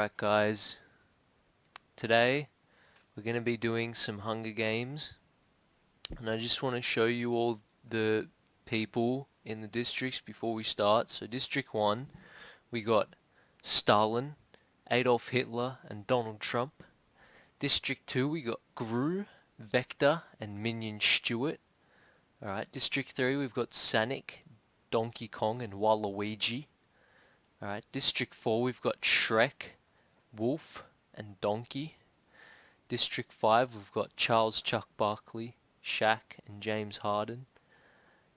Alright guys, today we're going to be doing some Hunger Games, and I just want to show you all the people in the districts before we start. So District 1, we got Stalin, Adolf Hitler and Donald Trump. District 2, we got Gru, Vector and Minion Stewart. Alright, District 3, we've got Sonic, Donkey Kong and Waluigi. Alright, District 4, we've got Shrek, Wolf and Donkey. District 5, we've got Charles Chuck Barkley, Shaq and James Harden.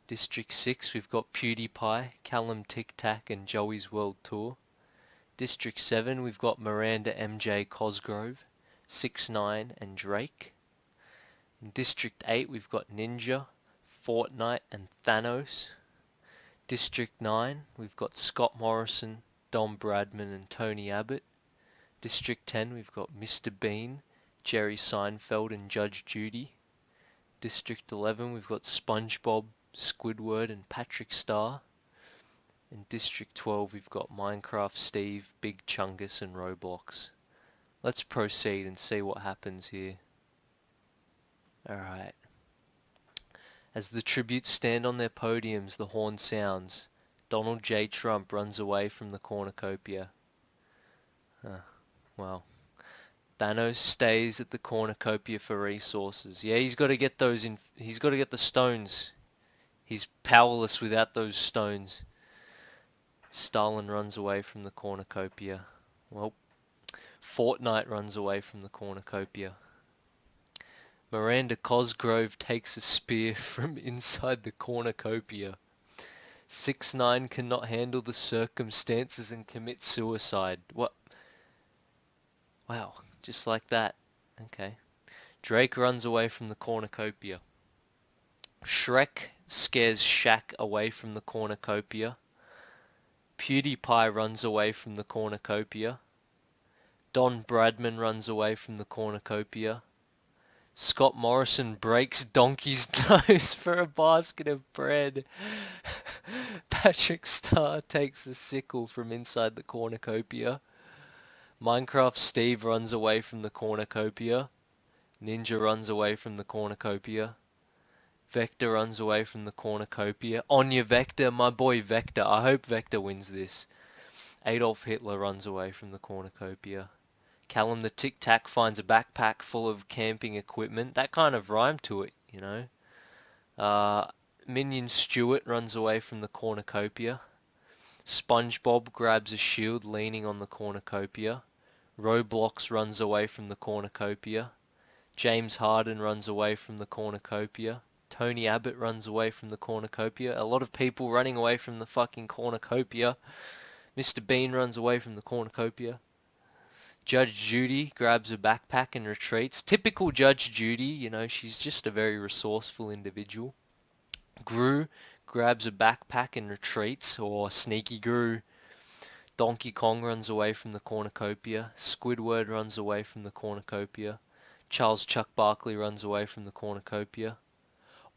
District 6, we've got PewDiePie, Callum Tic Tac and Joey's World Tour. District 7, we've got Miranda MJ Cosgrove, 6ix9ine and Drake. In District 8, we've got Ninja, Fortnite and Thanos. District 9, we've got Scott Morrison, Don Bradman and Tony Abbott. District 10, we've got Mr. Bean, Jerry Seinfeld and Judge Judy. District 11, we've got SpongeBob, Squidward and Patrick Star. In District 12, we've got Minecraft Steve, Big Chungus and Roblox. Let's proceed and see what happens here. Alright. As the tributes stand on their podiums, the horn sounds. Donald J. Trump runs away from the cornucopia. Well, Thanos stays at the cornucopia for resources. Yeah, he's got to get those in. He's got to get the stones. He's powerless without those stones. Stalin runs away from the cornucopia. Well, Fortnite runs away from the cornucopia. Miranda Cosgrove takes a spear from inside the cornucopia. 6ix9ine cannot handle the circumstances and commits suicide. What? Wow, just like that. Okay. Drake runs away from the cornucopia. Shrek scares Shaq away from the cornucopia. PewDiePie runs away from the cornucopia. Don Bradman runs away from the cornucopia. Scott Morrison breaks Donkey's nose for a basket of bread. Patrick Star takes a sickle from inside the cornucopia. Minecraft Steve runs away from the cornucopia. Ninja runs away from the cornucopia. Vector runs away from the cornucopia. Anya Vector, my boy Vector. I hope Vector wins this. Adolf Hitler runs away from the cornucopia. Callum the Tic Tac finds a backpack full of camping equipment. That kind of rhymed to it, you know. Minion Stewart runs away from the cornucopia. SpongeBob grabs a shield leaning on the cornucopia. Roblox runs away from the cornucopia. James Harden runs away from the cornucopia. Tony Abbott runs away from the cornucopia. A lot of people running away from the fucking cornucopia. Mr. Bean runs away from the cornucopia. Judge Judy grabs a backpack and retreats. Typical Judge Judy, you know, she's just a very resourceful individual. Gru grabs a backpack and retreats, or Sneaky Gru. Donkey Kong runs away from the cornucopia. Squidward runs away from the cornucopia. Charles Chuck Barkley runs away from the cornucopia.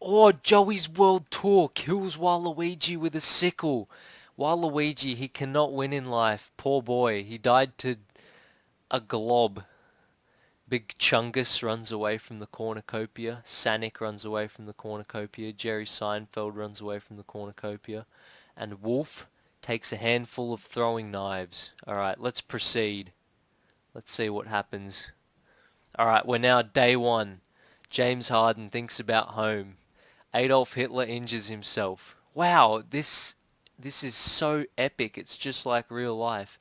Oh, Joey's World Tour kills Waluigi with a sickle. Waluigi, he cannot win in life. Poor boy, he died to a glob. Big Chungus runs away from the cornucopia. Sonic runs away from the cornucopia. Jerry Seinfeld runs away from the cornucopia. And Wolf takes a handful of throwing knives. Alright, let's proceed. Let's see what happens. Alright, we're now day 1. James Harden thinks about home. Adolf Hitler injures himself. Wow, this is so epic. It's just like real life.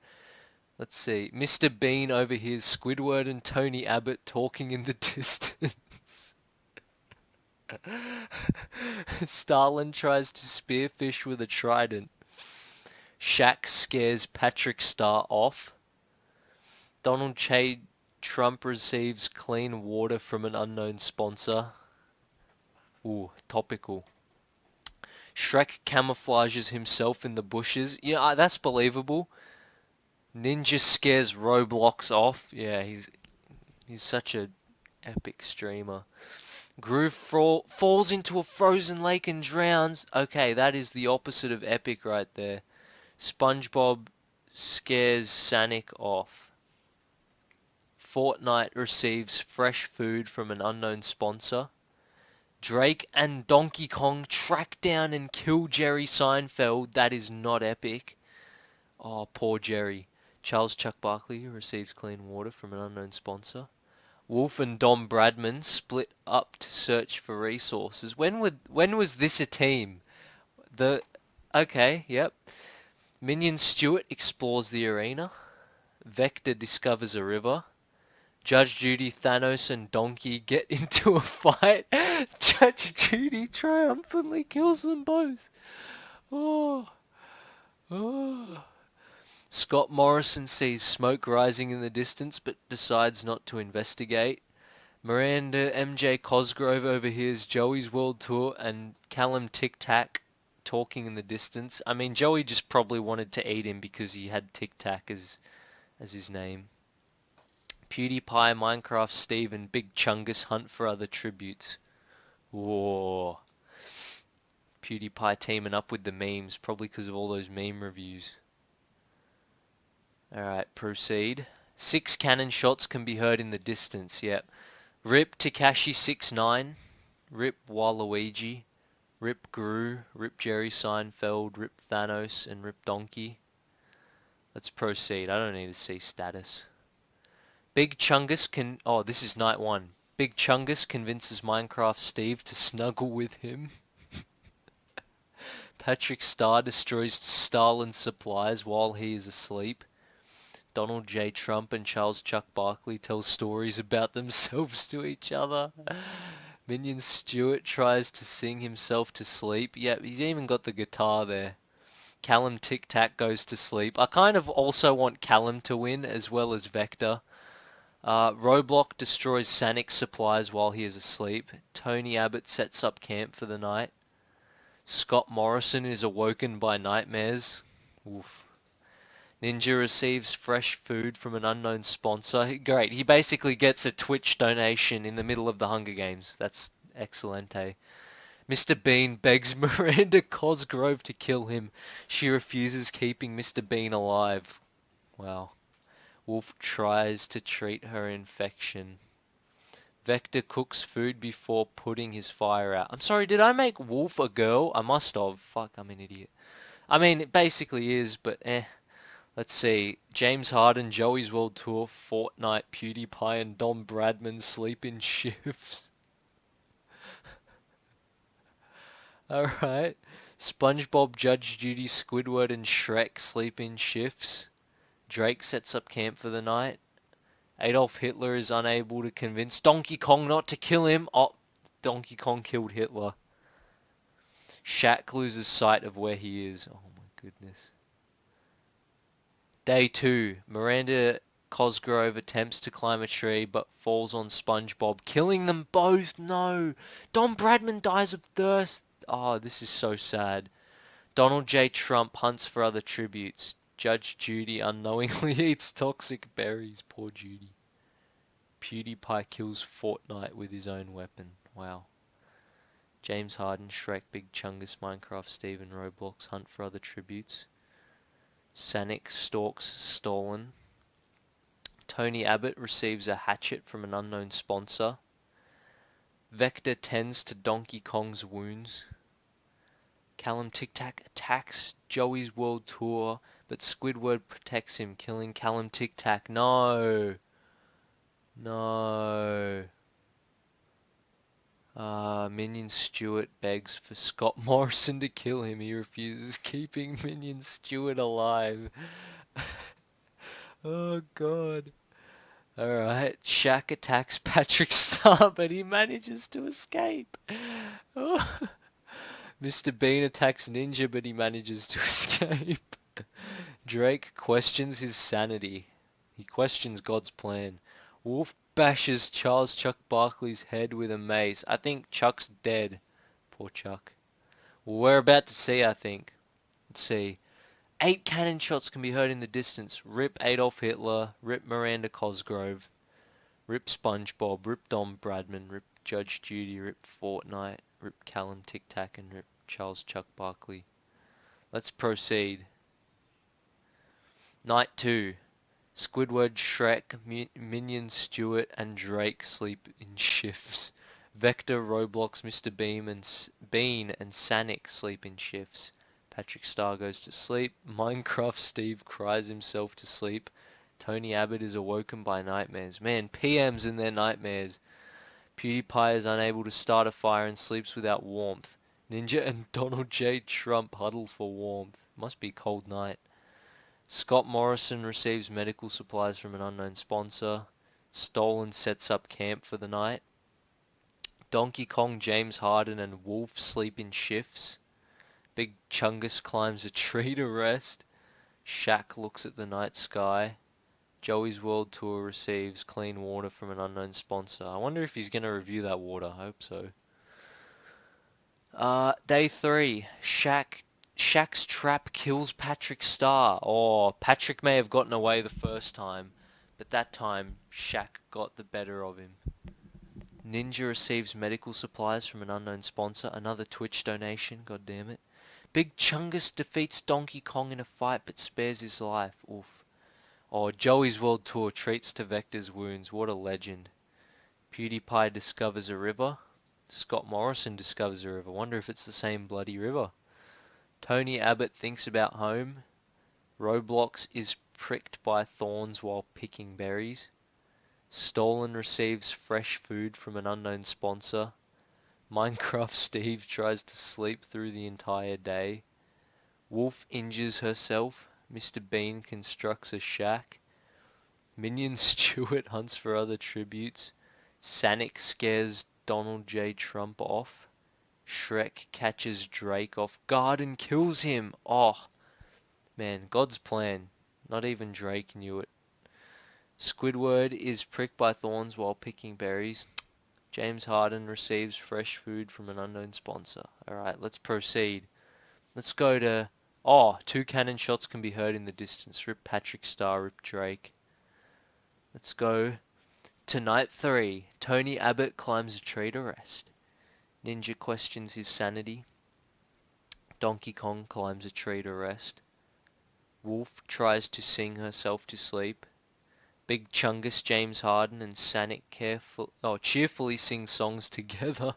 Let's see. Mr. Bean overhears Squidward and Tony Abbott talking in the distance. Stalin tries to spearfish with a trident. Shaq scares Patrick Star off. Donald J. Trump receives clean water from an unknown sponsor. Ooh, topical. Shrek camouflages himself in the bushes. Yeah, that's believable. Ninja scares Roblox off. Yeah, he's such a epic streamer. Groove falls into a frozen lake and drowns. Okay, that is the opposite of epic right there. SpongeBob scares Sonic off. Fortnite receives fresh food from an unknown sponsor. Drake and Donkey Kong track down and kill Jerry Seinfeld. That is not epic. Oh, poor Jerry. Charles Chuck Barkley receives clean water from an unknown sponsor. Wolf and Dom Bradman split up to search for resources. When was this a team? Okay, yep. Minion Stewart explores the arena. Vector discovers a river. Judge Judy, Thanos, and Donkey get into a fight. Judge Judy triumphantly kills them both. Oh, oh. Scott Morrison sees smoke rising in the distance but decides not to investigate. Miranda MJ Cosgrove overhears Joey's World Tour and Callum Tic Tac talking in the distance. I mean, Joey just probably wanted to eat him because he had Tic Tac as his name. PewDiePie, Minecraft Steve, and Big Chungus hunt for other tributes. Whoa. PewDiePie teaming up with the memes, probably because of all those meme reviews. Alright, proceed. 6 cannon shots can be heard in the distance, yep. Rip Tekashi 69, Rip Waluigi, Rip Gru, Rip Jerry Seinfeld, Rip Thanos, and Rip Donkey. Let's proceed. I don't need to see status. Big Chungus can... Oh, this is night 1. Big Chungus convinces Minecraft Steve to snuggle with him. Patrick Starr destroys Stalin's supplies while he is asleep. Donald J. Trump and Charles Chuck Barkley tell stories about themselves to each other. Minion Stewart tries to sing himself to sleep. Yep, he's even got the guitar there. Callum Tic Tac goes to sleep. I kind of also want Callum to win as well as Vector. Roblox destroys Sanic's supplies while he is asleep. Tony Abbott sets up camp for the night. Scott Morrison is awoken by nightmares. Oof. Ninja receives fresh food from an unknown sponsor. Great, he basically gets a Twitch donation in the middle of the Hunger Games. That's excelente. Mr. Bean begs Miranda Cosgrove to kill him. She refuses, keeping Mr. Bean alive. Wow. Wolf tries to treat her infection. Vector cooks food before putting his fire out. I'm sorry, did I make Wolf a girl? I must have. Fuck, I'm an idiot. I mean, it basically is, but eh. Let's see. James Harden, Joey's World Tour, Fortnite, PewDiePie, and Dom Bradman sleep in shifts. Alright. SpongeBob, Judge Judy, Squidward, and Shrek sleep in shifts. Drake sets up camp for the night. Adolf Hitler is unable to convince Donkey Kong not to kill him. Oh, Donkey Kong killed Hitler. Shaq loses sight of where he is. Oh my goodness. Day 2. Miranda Cosgrove attempts to climb a tree but falls on SpongeBob, killing them both. No. Don Bradman dies of thirst. Oh, this is so sad. Donald J. Trump hunts for other tributes. Judge Judy unknowingly eats toxic berries. Poor Judy. PewDiePie kills Fortnite with his own weapon. Wow. James Harden, Shrek, Big Chungus, Minecraft Steve, and Roblox hunt for other tributes. Sanic stalks Stolen. Tony Abbott receives a hatchet from an unknown sponsor. Vector tends to Donkey Kong's wounds. Callum Tic Tac attacks Joey's World Tour, but Squidward protects him, killing Callum Tic Tac. No! No. Minion Stewart begs for Scott Morrison to kill him. He refuses, keeping Minion Stewart alive. Oh god. Alright, Shaq attacks Patrick Star, but he manages to escape. Oh. Mr. Bean attacks Ninja, but he manages to escape. Drake questions his sanity. He questions God's plan. Wolf bashes Charles Chuck Barkley's head with a mace. I think Chuck's dead. Poor Chuck. Well, we're about to see, I think. Let's see. 8 cannon shots can be heard in the distance. Rip Adolf Hitler. Rip Miranda Cosgrove. Rip SpongeBob. Rip Dom Bradman. Rip Judge Judy. Rip Fortnite. Rip Callum Tic Tac. And rip Charles Chuck Barkley. Let's proceed. Night 2. Squidward, Shrek, Minion, Stuart, and Drake sleep in shifts. Vector, Roblox, Mr. Bean, and Sanic sleep in shifts. Patrick Star goes to sleep. Minecraft Steve cries himself to sleep. Tony Abbott is awoken by nightmares. Man, PMs in their nightmares. PewDiePie is unable to start a fire and sleeps without warmth. Ninja and Donald J. Trump huddle for warmth. Must be cold night. Scott Morrison receives medical supplies from an unknown sponsor. Stolen sets up camp for the night. Donkey Kong, James Harden, and Wolf sleep in shifts. Big Chungus climbs a tree to rest. Shaq looks at the night sky. Joey's World Tour receives clean water from an unknown sponsor. I wonder if he's going to review that water. I hope so. Day 3. Shaq's trap kills Patrick Star. Oh, Patrick may have gotten away the first time, but that time Shaq got the better of him. Ninja receives medical supplies from an unknown sponsor. Another Twitch donation, god damn it. Big Chungus defeats Donkey Kong in a fight but spares his life. Oof. Oh, Joey's World Tour treats to Vector's wounds. What a legend. PewDiePie discovers a river. Scott Morrison discovers a river. Wonder if it's the same bloody river. Tony Abbott thinks about home. Roblox is pricked by thorns while picking berries. Stolen receives fresh food from an unknown sponsor. Minecraft Steve tries to sleep through the entire day. Wolf injures herself. Mr. Bean constructs a shack. Minion Stewart hunts for other tributes. Sanic scares Donald J. Trump off. Shrek catches Drake off guard and kills him. Oh, man, God's plan. Not even Drake knew it. Squidward is pricked by thorns while picking berries. James Harden receives fresh food from an unknown sponsor. Alright, let's proceed. Let's go to... Oh, 2 cannon shots can be heard in the distance. Rip Patrick Star, rip Drake. Let's go to night 3. Tony Abbott climbs a tree to rest. Ninja questions his sanity. Donkey Kong climbs a tree to rest. Wolf tries to sing herself to sleep. Big Chungus, James Harden, and Sanic cheerfully sing songs together.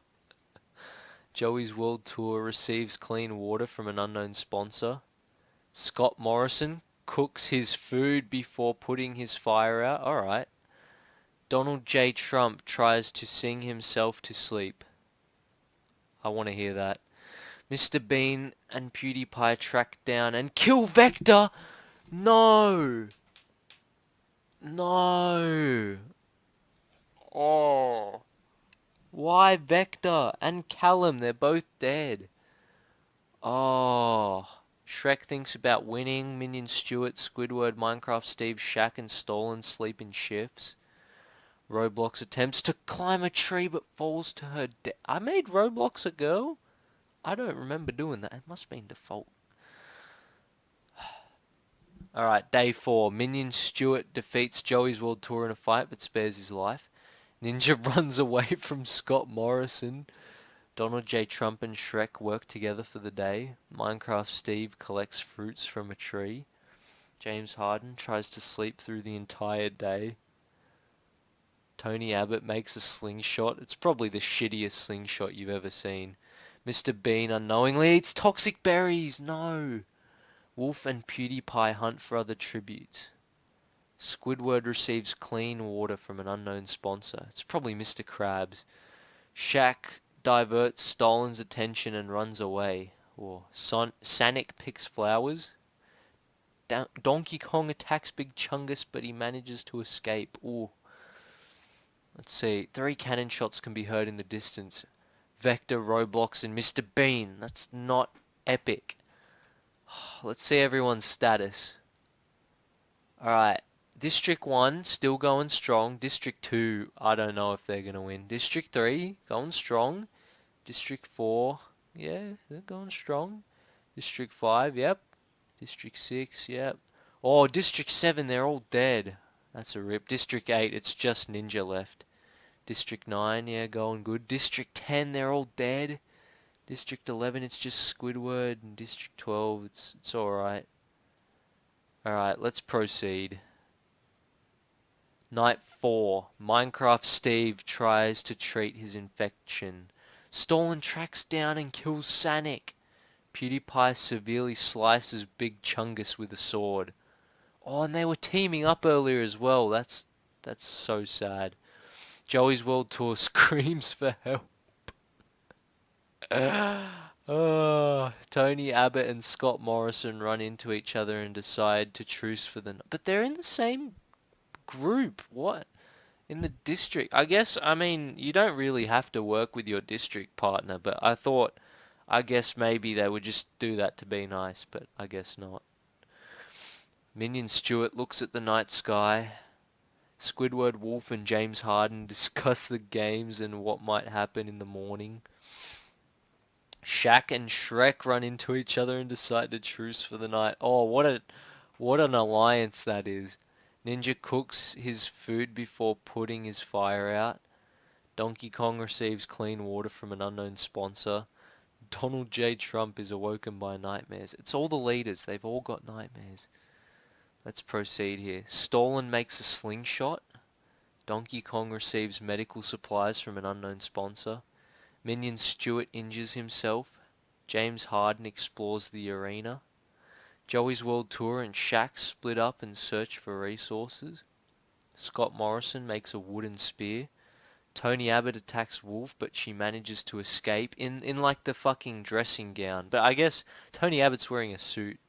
Joey's World Tour receives clean water from an unknown sponsor. Scott Morrison cooks his food before putting his fire out. Alright. Donald J. Trump tries to sing himself to sleep. I want to hear that. Mr. Bean and PewDiePie track down and kill Vector! No! No! Oh. Why Vector and Callum? They're both dead. Oh. Shrek thinks about winning. Minion Stewart, Squidward, Minecraft Steve, Shaq, and Stolen sleep in shifts. Roblox attempts to climb a tree but falls to her death. I made Roblox a girl? I don't remember doing that. It must have been default. Alright, day 4. Minion Stewart defeats Joey's World Tour in a fight but spares his life. Ninja runs away from Scott Morrison. Donald J. Trump and Shrek work together for the day. Minecraft Steve collects fruits from a tree. James Harden tries to sleep through the entire day. Tony Abbott makes a slingshot. It's probably the shittiest slingshot you've ever seen. Mr. Bean unknowingly eats toxic berries. No. Wolf and PewDiePie hunt for other tributes. Squidward receives clean water from an unknown sponsor. It's probably Mr. Krabs. Shaq diverts Stolen's attention and runs away. Or Sanic picks flowers. Donkey Kong attacks Big Chungus, but he manages to escape. Ooh. Let's see. 3 cannon shots can be heard in the distance. Vector, Roblox, and Mr. Bean. That's not epic. Let's see everyone's status. Alright. District 1, still going strong. District 2, I don't know if they're going to win. District 3, going strong. District 4, yeah, they're going strong. District 5, yep. District 6, yep. Oh, District 7, they're all dead. That's a rip. District 8, it's just Ninja left. District 9, yeah, going good. District 10, they're all dead. District 11, it's just Squidward. And District 12, it's alright. Alright, let's proceed. Night 4. Minecraft Steve tries to treat his infection. Stolen tracks down and kills Sanic. PewDiePie severely slices Big Chungus with a sword. Oh, and they were teaming up earlier as well. That's so sad. Joey's World Tour screams for help. Oh, Tony Abbott and Scott Morrison run into each other and decide to truce for the night. But they're in the same group. What? In the district? I guess, I mean, you don't really have to work with your district partner, but I guess maybe they would just do that to be nice, but I guess not. Minion Stewart looks at the night sky. Squidward Wolf and James Harden discuss the games and what might happen in the morning. Shaq and Shrek run into each other and decide to truce for the night. Oh, what an alliance that is. Ninja cooks his food before putting his fire out. Donkey Kong receives clean water from an unknown sponsor. Donald J. Trump is awoken by nightmares. It's all the leaders. They've all got nightmares. Let's proceed here. Stolen makes a slingshot. Donkey Kong receives medical supplies from an unknown sponsor. Minion Stewart injures himself. James Harden explores the arena. Joey's World Tour and Shaq split up and search for resources. Scott Morrison makes a wooden spear. Tony Abbott attacks Wolf, but she manages to escape in like the fucking dressing gown. But I guess Tony Abbott's wearing a suit.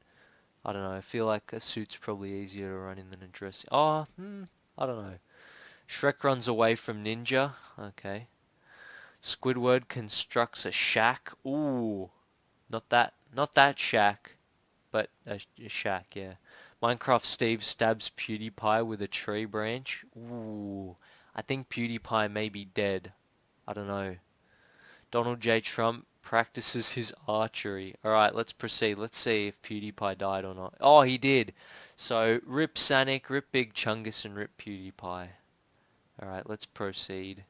I don't know, I feel like a suit's probably easier to run in than a dress. I don't know. Shrek runs away from Ninja. Okay. Squidward constructs a shack. Ooh, not that shack, but a shack, yeah. Minecraft Steve stabs PewDiePie with a tree branch. Ooh, I think PewDiePie may be dead. I don't know. Donald J. Trump practices his archery. Alright, let's proceed. Let's see if PewDiePie died or not. Oh, he did. So, rip Sanic, rip Big Chungus, and rip PewDiePie. Alright, let's proceed.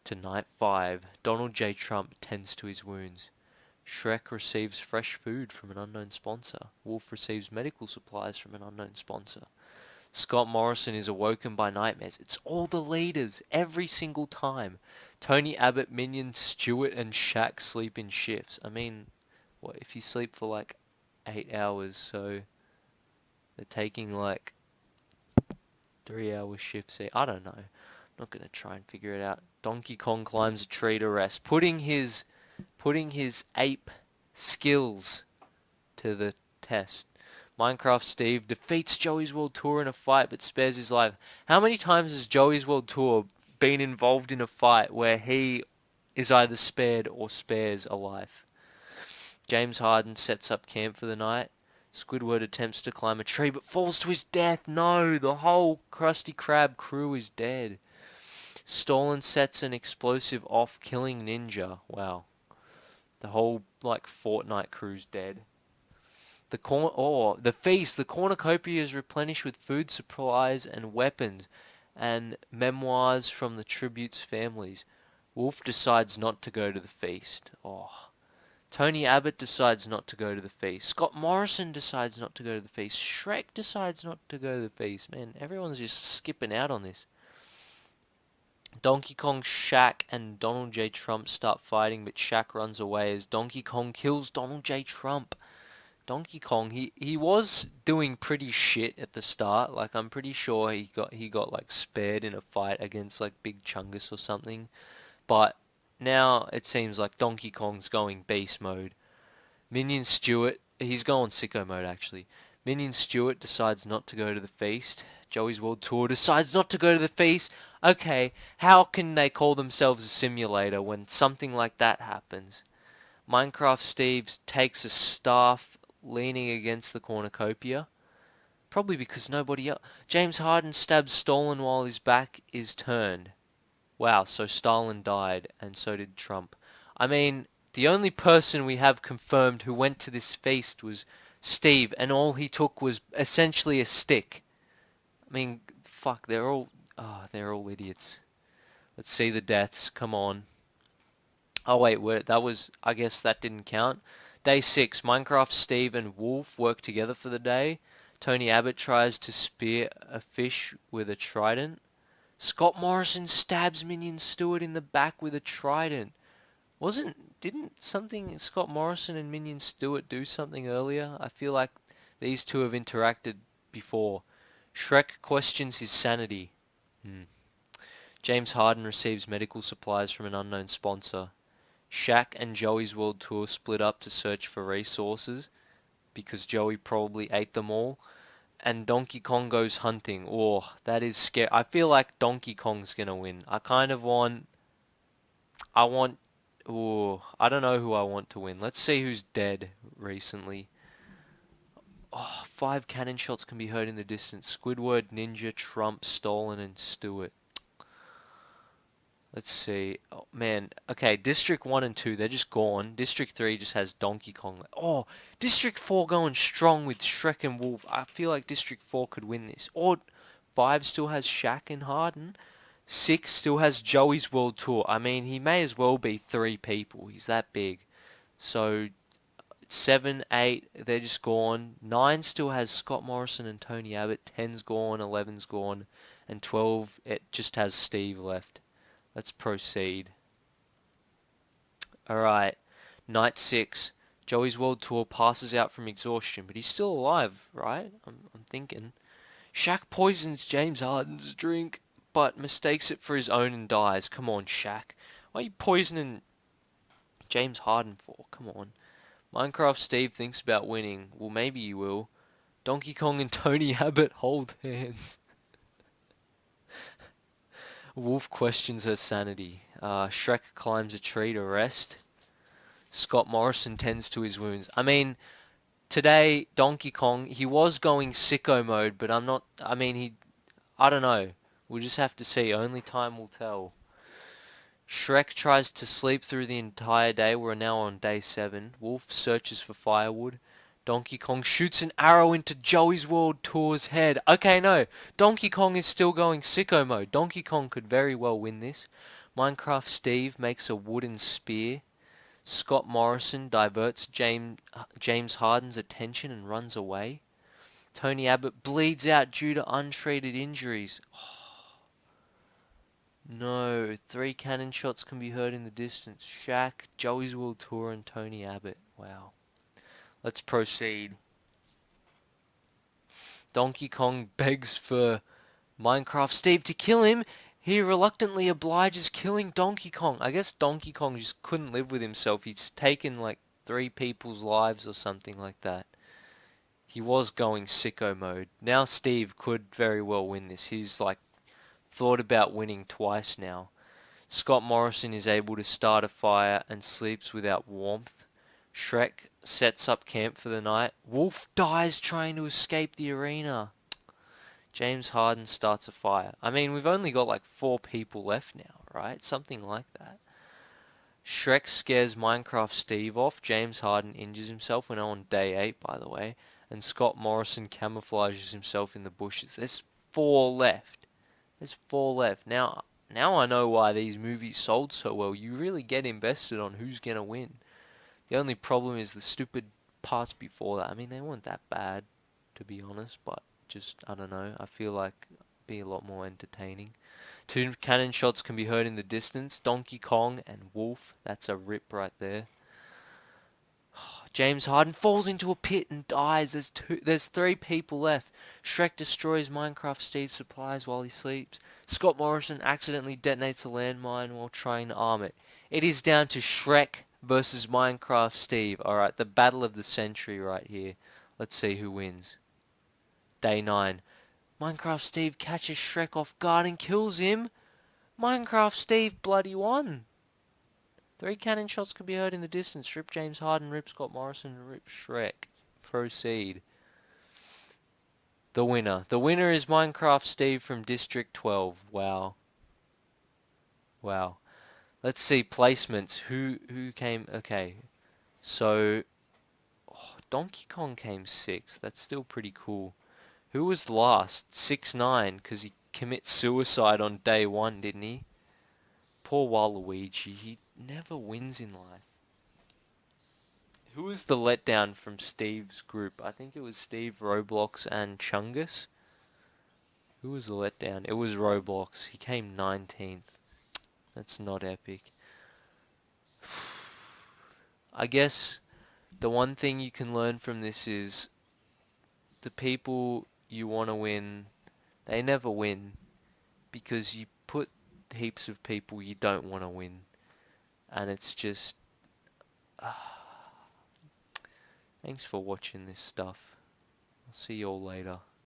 To Night 5, Donald J. Trump tends to his wounds. Shrek receives fresh food from an unknown sponsor. Wolf receives medical supplies from an unknown sponsor. Scott Morrison is awoken by nightmares. It's all the leaders, every single time. Tony Abbott, Minion, Stewart, and Shaq sleep in shifts. I mean, what if you sleep for like 8 hours, so they're taking like 3-hour shifts. I don't know. Not gonna try and figure it out. Donkey Kong climbs a tree to rest, putting his ape skills to the test. Minecraft Steve defeats Joey's World Tour in a fight but spares his life. How many times has Joey's World Tour been involved in a fight where he is either spared or spares a life? James Harden sets up camp for the night. Squidward attempts to climb a tree but falls to his death. No, the whole Krusty Krab crew is dead. Stolen sets an explosive off, killing Ninja. Wow. The whole, like, Fortnite crew's dead. The feast. The cornucopia is replenished with food supplies and weapons, and memoirs from the tribute's families. Wolf decides not to go to the feast. Oh. Tony Abbott decides not to go to the feast. Scott Morrison decides not to go to the feast. Shrek decides not to go to the feast. Man, everyone's just skipping out on this. Donkey Kong, Shaq, and Donald J. Trump start fighting, but Shaq runs away as Donkey Kong kills Donald J. Trump. Donkey Kong, he was doing pretty shit at the start. Like, I'm pretty sure he got like spared in a fight against like Big Chungus or something. But now it seems like Donkey Kong's going beast mode. Minion Stewart, he's going sicko mode actually. Minion Stewart decides not to go to the feast. Joey's World Tour decides not to go to the feast. Okay, how can they call themselves a simulator when something like that happens? Minecraft Steve takes a staff leaning against the cornucopia. Probably because nobody else... James Harden stabs Stolen while his back is turned. Wow, so Stalin died, and so did Trump. I mean, the only person we have confirmed who went to this feast was Steve, and all he took was essentially a stick. I mean, fuck, they're all idiots. Let's see the deaths, come on. Oh wait, I guess that didn't count. Day 6, Minecraft Steve and Wolf work together for the day. Tony Abbott tries to spear a fish with a trident. Scott Morrison stabs Minion Stewart in the back with a trident. Didn't something Scott Morrison and Minion Stewart do something earlier? I feel like these two have interacted before. Shrek questions his sanity. James Harden receives medical supplies from an unknown sponsor. Shaq and Joey's World Tour split up to search for resources because Joey probably ate them all. And Donkey Kong goes hunting. Oh, that is scary. I feel like Donkey Kong's gonna win. I want, oh, I don't know who I want to win. Let's see who's dead recently. Oh, 5 cannon shots can be heard in the distance. Squidward, Ninja, Trump, Stolen, and Stewart. Let's see. Oh, man. Okay, District 1 and 2, they're just gone. District 3 just has Donkey Kong. Oh, District 4 going strong with Shrek and Wolf. I feel like District 4 could win this. Or 5 still has Shaq and Harden. 6 still has Joey's World Tour. I mean, he may as well be 3 people. He's that big. So, 7, 8, they're just gone. 9 still has Scott Morrison and Tony Abbott. 10's gone, 11's gone. And 12, it just has Steve left. Let's proceed. Alright, Night 6. Joey's World Tour passes out from exhaustion, but he's still alive, right? I'm thinking. Shaq poisons James Harden's drink, but mistakes it for his own and dies. Come on, Shaq. Why are you poisoning James Harden for? Come on. Minecraft Steve thinks about winning. Well, maybe you will. Donkey Kong and Tony Abbott hold hands. Wolf questions her sanity. Shrek climbs a tree to rest. Scott Morrison tends to his wounds. I mean, today, Donkey Kong, he was going sicko mode, but I don't know. We'll just have to see. Only time will tell. Shrek tries to sleep through the entire day. We're now on day 7. Wolf searches for firewood. Donkey Kong shoots an arrow into Joey's World Tour's head. Okay, no. Donkey Kong is still going sicko mode. Donkey Kong could very well win this. Minecraft Steve makes a wooden spear. Scott Morrison diverts James Harden's attention and runs away. Tony Abbott bleeds out due to untreated injuries. No, 3 cannon shots can be heard in the distance. Shaq, Joey's World Tour, and Tony Abbott. Wow. Let's proceed. Donkey Kong begs for Minecraft Steve to kill him. He reluctantly obliges, killing Donkey Kong. I guess Donkey Kong just couldn't live with himself. He's taken like 3 people's lives or something like that. He was going sicko mode. Now Steve could very well win this. He's like thought about winning twice now. Scott Morrison is able to start a fire and sleeps without warmth. Shrek sets up camp for the night. Wolf dies trying to escape the arena. James Harden starts a fire. I mean, we've only got like 4 people left now, right? Something like that. Shrek scares Minecraft Steve off. James Harden injures himself. We're now on day 8, by the way. And Scott Morrison camouflages himself in the bushes. There's 4 left. There's 4 left. Now I know why these movies sold so well. You really get invested on who's going to win. The only problem is the stupid parts before that. I mean, they weren't that bad, to be honest, but just, I don't know, I feel like it'd be a lot more entertaining. 2 cannon shots can be heard in the distance. Donkey Kong and Wolf. That's a rip right there. James Harden falls into a pit and dies. There's 3 people left. Shrek destroys Minecraft Steve's supplies while he sleeps. Scott Morrison accidentally detonates a landmine while trying to arm it. It is down to Shrek versus Minecraft Steve. Alright, the battle of the century right here. Let's see who wins. Day 9. Minecraft Steve catches Shrek off guard and kills him. Minecraft Steve bloody won. 3 cannon shots can be heard in the distance. Rip James Harden, rip Scott Morrison, rip Shrek. Proceed. The winner. The winner is Minecraft Steve from District 12. Wow. Wow. Let's see placements. Who came? Okay. So, Donkey Kong came 6th. That's still pretty cool. Who was last? 6-9, because he commits suicide on day 1, didn't he? Poor Waluigi. He never wins in life. Who was the letdown from Steve's group? I think it was Steve, Roblox, and Chungus. Who was the letdown? It was Roblox. He came 19th. That's not epic. I guess the one thing you can learn from this is the people you want to win, they never win because you put heaps of people you don't want to win, and it's just thanks for watching this stuff. I'll see you all later.